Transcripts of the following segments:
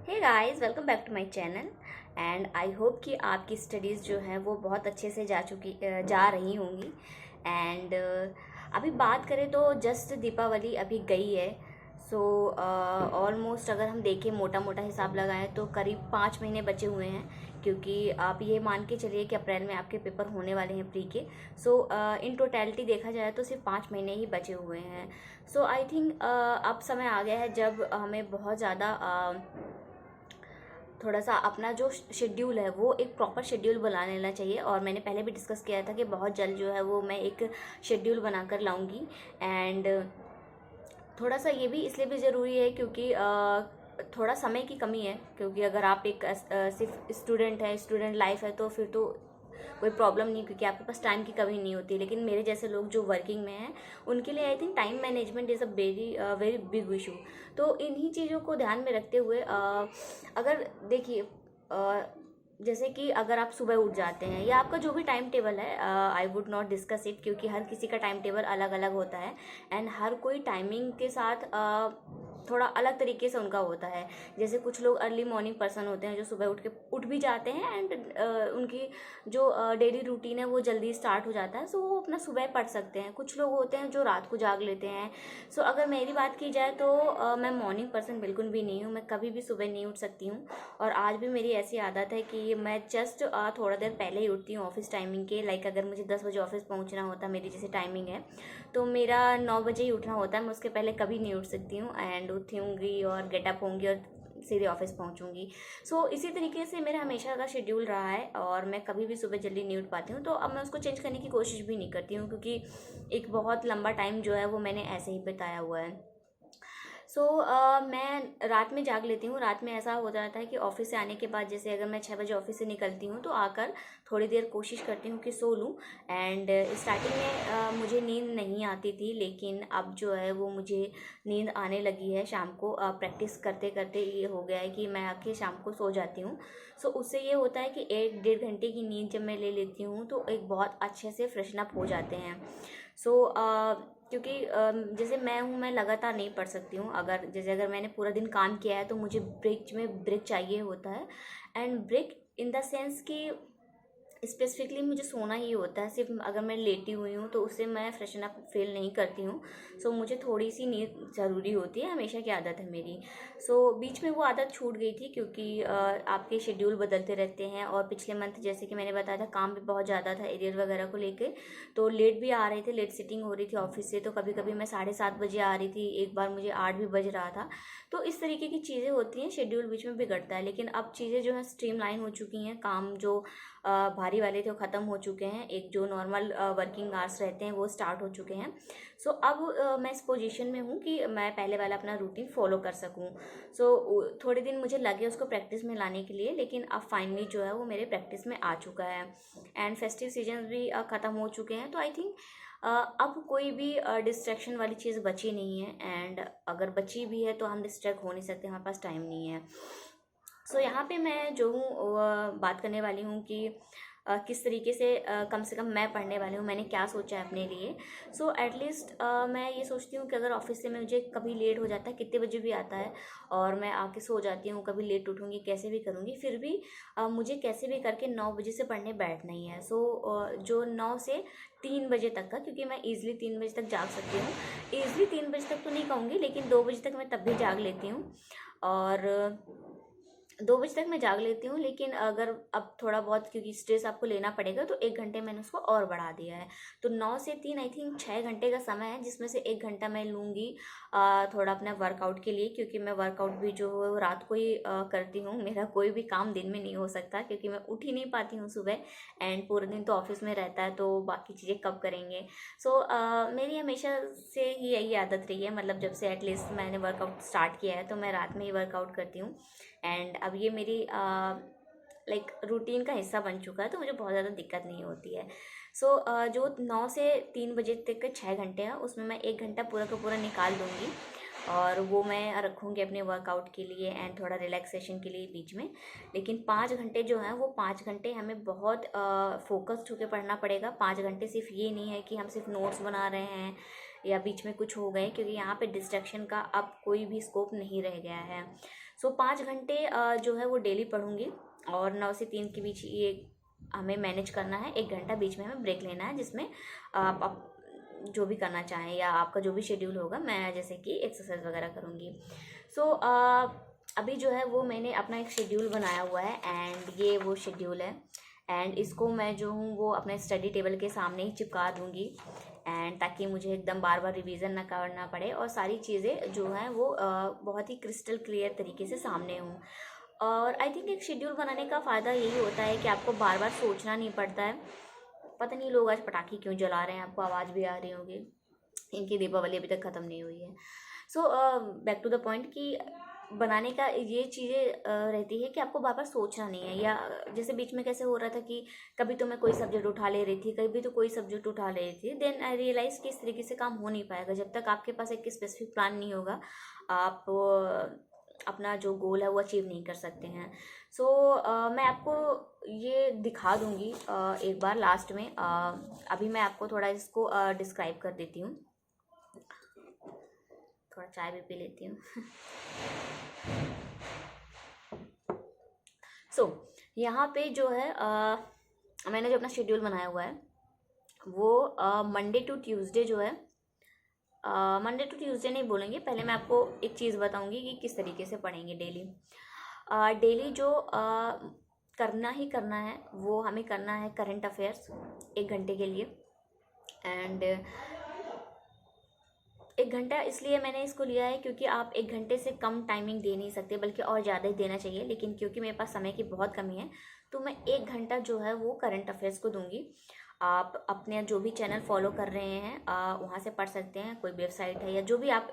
Hey guys, welcome back to my channel. And I hope कि आपकी studies जो है वो बहुत अच्छे से जा रही होंगी। एंड अभी बात करें तो जस्ट दीपावली अभी गई है। सो ऑलमोस्ट अगर हम देखें, मोटा मोटा हिसाब लगाएं तो करीब 5 महीने बचे हुए हैं, क्योंकि आप ये मान के चलिए कि अप्रैल में आपके पेपर होने वाले हैं प्री के। सो इन टोटलिटी देखा जाए तो सिर्फ 5 महीने ही बचे हुए हैं। सो आई थिंक अब समय आ गया है जब हमें बहुत ज़्यादा थोड़ा सा अपना जो शेड्यूल है वो एक प्रॉपर शेड्यूल बना लेना चाहिए। और मैंने पहले भी डिस्कस किया था कि बहुत जल्द जो है वो मैं एक शेड्यूल बनाकर लाऊंगी। एंड थोड़ा सा ये भी इसलिए भी ज़रूरी है क्योंकि थोड़ा समय की कमी है, क्योंकि अगर आप एक सिर्फ स्टूडेंट है, स्टूडेंट लाइफ है, तो फिर तो कोई प्रॉब्लम नहीं, क्योंकि आपके पास टाइम की कमी नहीं होती। लेकिन मेरे जैसे लोग जो वर्किंग में हैं उनके लिए I think time management is a very very big issue. तो इन्हीं चीज़ों को ध्यान में रखते हुए अगर देखिए, जैसे कि अगर आप सुबह उठ जाते हैं या आपका जो भी टाइम टेबल है, I would not discuss it, क्योंकि हर किसी का टाइम टेबल अलग अलग होता है। एंड हर कोई टाइमिंग के साथ थोड़ा अलग तरीके से उनका होता है। जैसे कुछ लोग अर्ली मॉर्निंग पर्सन होते हैं जो सुबह उठ भी जाते हैं, एंड उनकी जो डेली रूटीन है वो जल्दी स्टार्ट हो जाता है, सो वो अपना सुबह पढ़ सकते हैं। कुछ लोग होते हैं जो रात को जाग लेते हैं। सो अगर मेरी बात की जाए तो मैं मॉर्निंग पर्सन बिल्कुल भी नहीं हूँ, मैं कभी भी सुबह नहीं उठ सकती हूँ। और आज भी मेरी ऐसी आदत है कि मैं जस्ट थोड़ा देर पहले ही उठती हूँ ऑफिस टाइमिंग के। लाइक अगर मुझे 10 बजे ऑफिस पहुँचना होता, मेरी जैसे टाइमिंग है, तो मेरा 9 बजे ही उठना होता है। मैं उसके पहले कभी नहीं उठ सकती हूँ। एंड उठूँगी और गेटअप होंगी और सीधे ऑफिस पहुंचूंगी। सो इसी तरीके से मेरा हमेशा का शेड्यूल रहा है और मैं कभी भी सुबह जल्दी नहीं उठ पाती हूँ। तो अब मैं उसको चेंज करने की कोशिश भी नहीं करती हूँ, क्योंकि एक बहुत लंबा टाइम जो है वो मैंने ऐसे ही बिताया हुआ है। सो मैं रात में जाग लेती हूँ। रात में ऐसा हो जाता है कि ऑफिस से आने के बाद, जैसे अगर मैं 6 बजे ऑफिस से निकलती हूँ तो आकर थोड़ी देर कोशिश करती हूँ कि सो लूँ। एंड स्टार्टिंग में मुझे नींद नहीं आती थी, लेकिन अब जो है वो मुझे नींद आने लगी है। शाम को प्रैक्टिस करते करते ये हो गया है कि मैं आके शाम को सो जाती हूँ। सो उससे ये होता है कि 1 डेढ़ घंटे की नींद जब मैं ले लेती हूँ तो एक बहुत अच्छे से फ्रेशन अप हो जाते हैं। सो क्योंकि जैसे मैं हूँ, मैं लगातार नहीं पढ़ सकती हूँ। अगर मैंने पूरा दिन काम किया है तो मुझे ब्रेक चाहिए होता है। And break in the sense कि स्पेसिफिकली मुझे सोना ही होता है। सिर्फ अगर मैं लेटी हुई हूँ तो उससे मैं फ्रेशन अप फील नहीं करती हूँ। सो मुझे थोड़ी सी नींद ज़रूरी होती है, हमेशा की आदत है मेरी। सो बीच में वो आदत छूट गई थी, क्योंकि आपके शेड्यूल बदलते रहते हैं। और पिछले मंथ जैसे कि मैंने बताया था, काम भी बहुत ज़्यादा था एरियर वगैरह को लेके, तो लेट भी आ रहे थे, लेट सिटिंग हो रही थी ऑफिस से। तो कभी कभी मैं 7:30 बजे आ रही थी, एक बार मुझे 8 भी बज रहा था। तो इस तरीके की चीज़ें होती हैं, शेड्यूल बीच में बिगड़ता है। लेकिन अब चीज़ें जो है स्ट्रीमलाइन हो चुकी हैं, काम जो भारी वाले थे वो ख़त्म हो चुके हैं। एक जो नॉर्मल वर्किंग आवर्स रहते हैं वो स्टार्ट हो चुके हैं। सो अब मैं इस पोजीशन में हूँ कि मैं पहले वाला अपना रूटीन फॉलो कर सकूँ। सो थोड़े दिन मुझे लगे उसको प्रैक्टिस में लाने के लिए, लेकिन अब फाइनली जो है वो मेरे प्रैक्टिस में आ चुका है। एंड फेस्टिव सीजन भी ख़त्म हो चुके हैं, तो आई थिंक अब कोई भी डिस्ट्रैक्शन वाली चीज़ बची नहीं है। एंड अगर बची भी है तो हम डिस्ट्रैक्ट हो नहीं सकते, हमारे पास टाइम नहीं है। सो यहाँ पे मैं जो हूँ बात करने वाली हूँ कि किस तरीके से कम मैं पढ़ने वाली हूँ, मैंने क्या सोचा है अपने लिए। सो एटलीस्ट मैं ये सोचती हूँ कि अगर ऑफिस से मुझे कभी लेट हो जाता है, कितने बजे भी आता है, और मैं आके सो जाती हूँ, कभी लेट उठूँगी, कैसे भी करूँगी, फिर भी मुझे कैसे भी करके 9 बजे से पढ़ने बैठना ही है। सो जो 9 से 3 बजे तक का, क्योंकि मैं ईज़िली 3 बजे तक जाग सकती हूँ। ईज़िली 3 बजे तक तो नहीं कहूँगी, लेकिन 2 बजे तक मैं तब भी जाग लेती हूँ। और 2 बजे तक मैं जाग लेती हूँ। लेकिन अगर अब थोड़ा बहुत, क्योंकि स्ट्रेस आपको लेना पड़ेगा, तो 1 घंटे मैंने उसको और बढ़ा दिया है। तो 9 से 3 आई थिंक 6 घंटे का समय है, जिसमें से 1 घंटा मैं लूँगी थोड़ा अपना वर्कआउट के लिए, क्योंकि मैं वर्कआउट भी जो है वो रात को ही करती हूँ। मेरा कोई भी काम दिन में नहीं हो सकता, क्योंकि मैं उठ ही नहीं पाती हूँ सुबह। एंड पूरे दिन तो ऑफिस में रहता है, तो बाकी चीज़ें कब करेंगे। सो मेरी हमेशा से ही यही आदत रही है, मतलब जब से एटलीस्ट मैंने वर्कआउट स्टार्ट किया है तो मैं रात में ही वर्कआउट करती हूँ। एंड अब ये मेरी लाइक रूटीन का हिस्सा बन चुका है, तो मुझे बहुत ज़्यादा दिक्कत नहीं होती है। सो जो 9 से 3 बजे तक के 6 घंटे हैं, उसमें मैं 1 घंटा पूरा का पूरा निकाल दूँगी, और वो मैं रखूँगी अपने वर्कआउट के लिए एंड थोड़ा रिलैक्सेशन के लिए बीच में। लेकिन 5 घंटे जो हैं वो 5 घंटे हमें बहुत फोकस्ड होकर पढ़ना पड़ेगा। 5 घंटे सिर्फ ये नहीं है कि हम सिर्फ नोट्स बना रहे हैं या बीच में कुछ हो गए, क्योंकि यहाँ पे डिस्ट्रैक्शन का अब कोई भी स्कोप नहीं रह गया है। सो 5 घंटे जो है वो डेली पढ़ूंगी, और 9 से 3 के बीच ये हमें मैनेज करना है। 1 घंटा बीच में हमें ब्रेक लेना है, जिसमें आप जो भी करना चाहें या आपका जो भी शेड्यूल होगा, मैं जैसे कि एक्सरसाइज वगैरह करूँगी। सो अभी जो है वो मैंने अपना एक शेड्यूल बनाया हुआ है, एंड ये वो शेड्यूल है, एंड इसको मैं जो हूँ वो अपने स्टडी टेबल के सामने ही चिपका दूँगी, एंड ताकि मुझे एकदम बार बार रिवीजन ना करना पड़े, और सारी चीज़ें जो हैं वो बहुत ही क्रिस्टल क्लियर तरीके से सामने हों। और आई थिंक एक शेड्यूल बनाने का फ़ायदा यही होता है कि आपको बार बार सोचना नहीं पड़ता है। पता नहीं लोग आज पटाखे क्यों जला रहे हैं, आपको आवाज़ भी आ रही होगी, इनकी दीपावली अभी तक ख़त्म नहीं हुई है। So back to the point कि बनाने का ये चीज़ें रहती है कि आपको बार बार सोचना नहीं है। या जैसे बीच में कैसे हो रहा था कि कभी तो मैं कोई सब्जेक्ट उठा ले रही थी, कभी तो कोई सब्जेक्ट उठा ले रही थी, देन आई रियलाइज़ कि इस तरीके से काम हो नहीं पाएगा जब तक आपके पास एक स्पेसिफिक प्लान नहीं होगा। आप अपना जो गोल है वो अचीव नहीं कर सकते हैं। सो मैं आपको ये दिखा दूँगी एक बार लास्ट में। अभी मैं आपको थोड़ा इसको डिस्क्राइब कर देती हूँ, थोड़ा चाय भी पी लेती हूँ। सो यहाँ पे जो है मैंने जो अपना शेड्यूल बनाया हुआ है वो मंडे टू ट्यूसडे जो है, मंडे टू ट्यूसडे नहीं बोलेंगे, पहले मैं आपको एक चीज़ बताऊंगी कि किस तरीके से पढ़ेंगे डेली। डेली जो करना ही करना है वो हमें करना है करंट अफेयर्स 1 घंटे के लिए। एंड 1 घंटा इसलिए मैंने इसको लिया है क्योंकि आप 1 घंटे से कम टाइमिंग दे नहीं सकते, बल्कि और ज़्यादा ही देना चाहिए, लेकिन क्योंकि मेरे पास समय की बहुत कमी है तो मैं 1 घंटा जो है वो करंट अफेयर्स को दूंगी। आप अपने जो भी चैनल फॉलो कर रहे हैं वहाँ से पढ़ सकते हैं, कोई वेबसाइट है या जो भी आप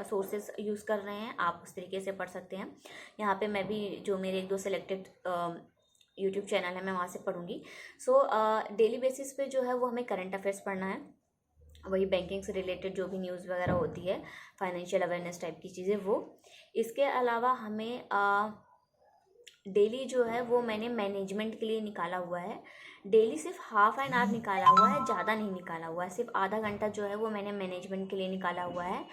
सोर्सेस यूज़ कर रहे हैं आप उस तरीके से पढ़ सकते हैं। यहाँ पे मैं भी जो मेरे 1-2 सिलेक्टेड यूट्यूब चैनल है मैं वहाँ से पढ़ूंगी। सो डेली बेसिस पे जो है वो हमें करंट अफेयर्स पढ़ना है, वही बैंकिंग से रिलेटेड जो भी न्यूज़ वगैरह होती है, फाइनेंशियल अवेयरनेस टाइप की चीज़ें वो। इसके अलावा हमें डेली जो है वो मैंने मैनेजमेंट के लिए निकाला हुआ है। डेली सिर्फ हाफ एन आवर निकाला हुआ है, ज़्यादा नहीं निकाला हुआ है, सिर्फ आधा घंटा जो है वो मैंने मैनेजमेंट के लिए निकाला हुआ है,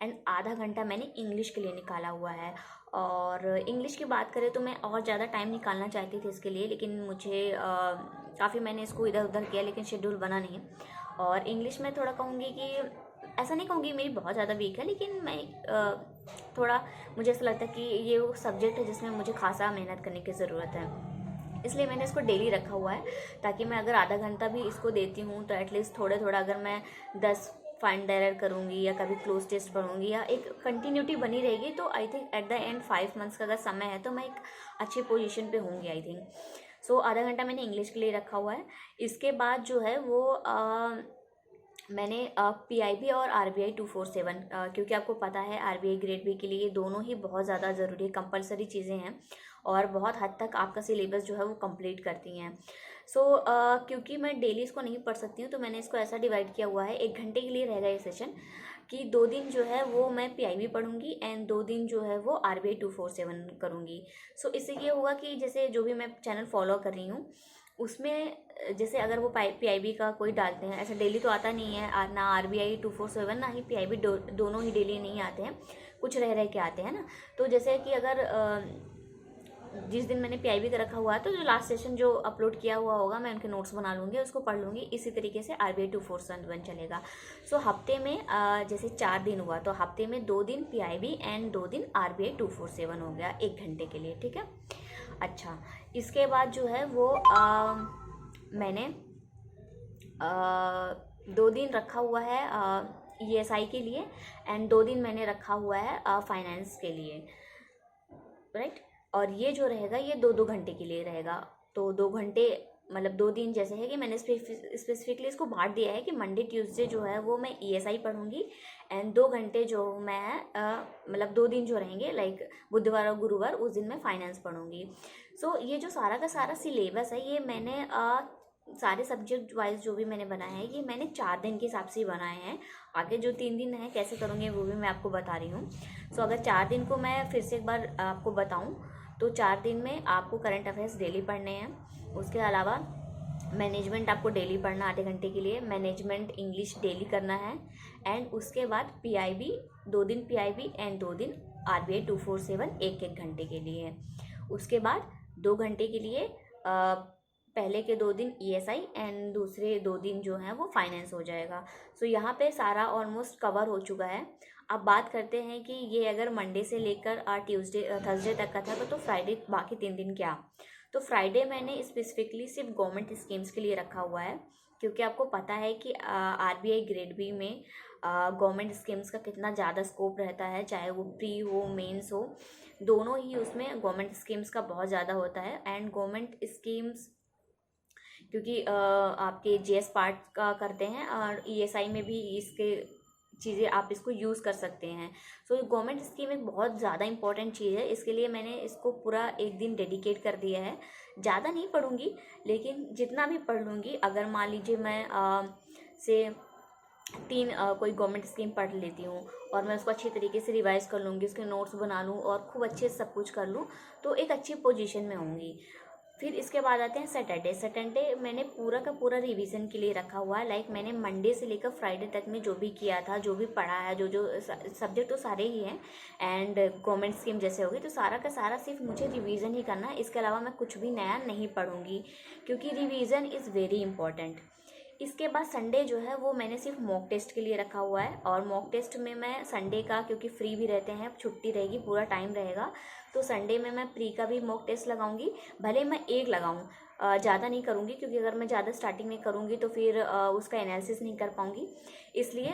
एंड आधा घंटा मैंने इंग्लिश के लिए निकाला हुआ है। और इंग्लिश की बात करें तो मैं और ज़्यादा टाइम निकालना चाहती थी इसके लिए, लेकिन मुझे काफ़ी मैंने इसको इधर उधर किया, लेकिन शेड्यूल बना नहीं। और इंग्लिश में थोड़ा कहूँगी कि ऐसा नहीं कहूँगी मेरी बहुत ज़्यादा वीक है, लेकिन मैं थोड़ा मुझे ऐसा लगता है कि ये वो सब्जेक्ट है जिसमें मुझे खासा मेहनत करने की ज़रूरत है, इसलिए मैंने इसको डेली रखा हुआ है, ताकि मैं अगर आधा घंटा भी इसको देती हूँ तो एटलीस्ट थोड़ा थोड़ा अगर मैं 10 फाइंड एरर करूँगी या कभी क्लोज टेस्ट पढ़ूँगी या एक कंटिन्यूटी बनी रहेगी, तो I think at the end 5 months का अगर समय है तो मैं एक अच्छी पोजीशन पे होंगी आई थिंक। सो आधा घंटा मैंने इंग्लिश के लिए रखा हुआ है। इसके बाद जो है वो मैंने PIB और RBI 247 क्योंकि आपको पता है RBI ग्रेड बी के लिए ये दोनों ही बहुत ज़्यादा ज़रूरी है, कंपलसरी चीज़ें हैं और बहुत हद तक आपका सिलेबस जो है वो कंप्लीट करती हैं। सो क्योंकि मैं डेली इसको नहीं पढ़ सकती हूँ तो मैंने इसको ऐसा डिवाइड किया हुआ है, 1 घंटे के लिए रहेगा ये सेशन, कि 2 दिन जो है वो मैं PIB पढ़ूंगी एंड 2 दिन जो है वो RBI 247 करूँगी। सो इससे ये होगा कि जैसे जो भी मैं चैनल फॉलो कर रही हूँ उसमें जैसे अगर वो PIB का कोई डालते हैं, ऐसा डेली तो आता नहीं है ना, RBI 247 ना ही PIB दोनों ही डेली नहीं आते हैं, कुछ रह रह के आते हैं ना। तो जैसे कि अगर जिस दिन मैंने PIB का रखा हुआ है तो जो लास्ट सेशन जो अपलोड किया हुआ होगा मैं उनके नोट्स बना लूँगी, उसको पढ़ लूँगी, इसी तरीके से RBI 247 चलेगा। सो हफ्ते में जैसे 4 दिन हुआ तो हफ्ते में 2 दिन PIB एंड 2 दिन RBI 247 हो गया 1 घंटे के लिए, ठीक है। अच्छा, इसके बाद जो है वो मैंने 2 दिन रखा हुआ है ESI के लिए एंड 2 दिन मैंने रखा हुआ है फाइनेंस के लिए, राइट। और ये जो रहेगा ये 2-2 घंटे के लिए रहेगा, तो 2 घंटे मतलब 2 दिन जैसे है कि मैंने स्पेसिफिकली इसको बांट दिया है कि मंडे ट्यूसडे जो है वो मैं ESI पढ़ूंगी एंड 2 घंटे जो मैं मतलब 2 दिन जो रहेंगे लाइक बुधवार और गुरुवार उस दिन मैं फाइनेंस पढ़ूंगी। सो ये जो सारा का सारा सिलेबस है ये मैंने सारे सब्जेक्ट वाइज जो भी मैंने बनाया है ये मैंने 4 दिन के हिसाब से बनाए हैं। आगे जो 3 दिन है कैसे करूँगी वो भी मैं आपको बता रही हूँ। सो अगर 4 दिन को मैं फिर से एक बार आपको बताऊँ तो 4 दिन में आपको करंट अफेयर्स डेली पढ़ने हैं, उसके अलावा मैनेजमेंट आपको डेली पढ़ना आधे घंटे के लिए, मैनेजमेंट इंग्लिश डेली करना है एंड उसके बाद PIB 2 दिन PIB एंड 2 दिन RBI 247 1 घंटे के लिए है। उसके बाद 2 घंटे के लिए पहले के 2 दिन ESI एंड दूसरे 2 दिन जो है वो फाइनेंस हो जाएगा। सो यहाँ पे सारा ऑलमोस्ट कवर हो चुका है। अब बात करते हैं कि ये अगर मंडे से लेकर थर्सडे तक का था तो फ्राइडे बाकी 3 दिन क्या। तो फ्राइडे मैंने स्पेसिफिकली सिर्फ गवर्नमेंट स्कीम्स के लिए रखा हुआ है, क्योंकि आपको पता है कि RBI ग्रेड बी में गवर्नमेंट स्कीम्स का कितना ज़्यादा स्कोप रहता है, चाहे वो प्री हो मेंस हो, दोनों ही उसमें गवर्नमेंट स्कीम्स का बहुत ज़्यादा होता है। एंड गवर्नमेंट स्कीम्स क्योंकि आपके GS पार्ट का करते हैं और ESI में भी इसके चीज़ें आप इसको यूज़ कर सकते हैं। सो गवर्नमेंट स्कीम एक बहुत ज़्यादा इंपॉर्टेंट चीज़ है, इसके लिए मैंने इसको पूरा एक दिन डेडिकेट कर दिया है। ज़्यादा नहीं पढ़ूंगी, लेकिन जितना भी पढ़ लूँगी, अगर मान लीजिए मैं से 3 कोई गवर्नमेंट स्कीम पढ़ लेती हूँ और मैं उसको अच्छी तरीके से रिवाइज कर लूँगी, उसके नोट्स बना लूँ और खूब अच्छे से सब कुछ कर लूँ, तो एक अच्छी पोजीशन में होंगी। फिर इसके बाद आते हैं सैटरडे मैंने पूरा का पूरा रिवीजन के लिए रखा हुआ है। लाइक मैंने मंडे से लेकर फ्राइडे तक में जो भी किया था, जो भी पढ़ा है, जो सब्जेक्ट तो सारे ही हैं एंड गवर्नमेंट स्कीम जैसे होगी, तो सारा का सारा सिर्फ मुझे रिवीजन ही करना है। इसके अलावा मैं कुछ भी नया नहीं पढ़ूंगी, क्योंकि रिवीजन इज़ वेरी इंपॉर्टेंट। इसके बाद संडे जो है वो मैंने सिर्फ मॉक टेस्ट के लिए रखा हुआ है, और मॉक टेस्ट में मैं संडे का, क्योंकि फ्री भी रहते हैं, छुट्टी रहेगी, पूरा टाइम रहेगा, तो संडे में मैं प्री का भी मॉक टेस्ट लगाऊंगी। भले मैं एक लगाऊं, ज़्यादा नहीं करूंगी, क्योंकि अगर मैं ज़्यादा स्टार्टिंग में करूंगी तो फिर उसका एनालिसिस नहीं कर पाऊंगी। इसलिए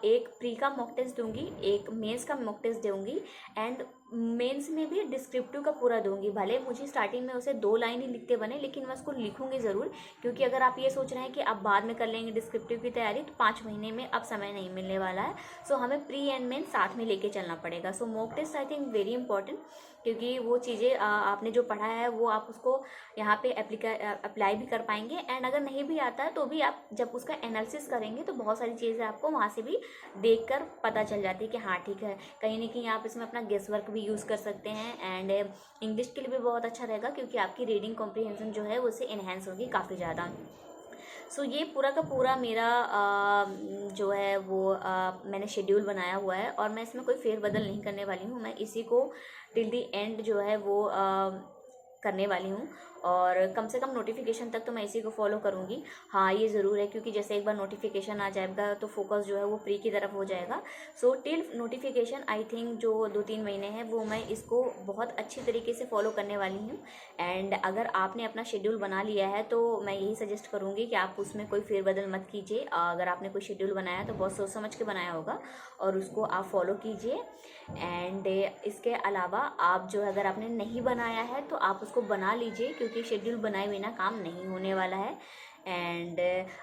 एक प्री का मॉक टेस्ट दूंगी, एक मेंस का मॉक टेस्ट दूंगी, एंड मेंस में भी डिस्क्रिप्टिव का पूरा दूंगी। भले मुझे स्टार्टिंग में उसे 2 लाइन ही लिखते बने, लेकिन मैं उसको लिखूंगी ज़रूर, क्योंकि अगर आप ये सोच रहे हैं कि आप बाद में कर लेंगे डिस्क्रिप्टिव की तैयारी, तो 5 महीने में अब समय नहीं मिलने वाला है। सो हमें प्री एंड मेन साथ में लेके चलना पड़ेगा। So mock test I think very important, क्योंकि वो चीज़ें आपने जो पढ़ा है वो आप उसको यहाँ पे अप्लाई भी कर पाएंगे। एंड अगर नहीं भी आता है तो भी आप जब उसका एनालिसिस करेंगे तो बहुत सारी चीज़ें आपको वहाँ से भी देखकर पता चल जाती है कि हाँ ठीक है। कहीं ना कहीं आप इसमें अपना गेस वर्क भी यूज़ कर सकते हैं, एंड इंग्लिश के लिए भी बहुत अच्छा रहेगा, क्योंकि आपकी रीडिंग कॉम्प्रिहेंशन जो है उससे इन्हेंस होगी काफ़ी ज़्यादा। सो ये पूरा का पूरा मेरा जो है वो मैंने शेड्यूल बनाया हुआ है, और मैं इसमें कोई फेरबदल नहीं करने वाली हूँ। मैं इसी को टिल दी एंड जो है वो करने वाली हूँ, और कम से कम नोटिफिकेशन तक तो मैं इसी को फॉलो करूँगी। हाँ ये ज़रूर है, क्योंकि जैसे एक बार नोटिफिकेशन आ जाएगा तो फोकस जो है वो प्री की तरफ हो जाएगा। So till notification I think जो 2-3 महीने हैं वो मैं इसको बहुत अच्छी तरीके से फॉलो करने वाली हूँ। एंड अगर आपने अपना शेड्यूल बना लिया है तो मैं यही सजेस्ट करूँगी कि आप उसमें कोई फेरबदल मत कीजिए। अगर आपने कोई शेड्यूल बनाया तो बहुत सोच समझ के बनाया होगा, और उसको आप फॉलो कीजिए। एंड इसके अलावा आप जो अगर आपने नहीं बनाया है तो आप उसको बना लीजिए, क्योंकि शेड्यूल बनाए बिना काम नहीं होने वाला है। एंड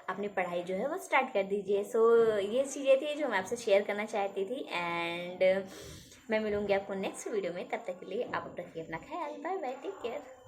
अपनी पढ़ाई जो है वो स्टार्ट कर दीजिए। सो ये चीज़ें थी जो मैं आपसे शेयर करना चाहती थी, एंड मैं मिलूंगी आपको नेक्स्ट वीडियो में। तब तक के लिए आप रखिए अपना ख्याल। Bye bye, take care.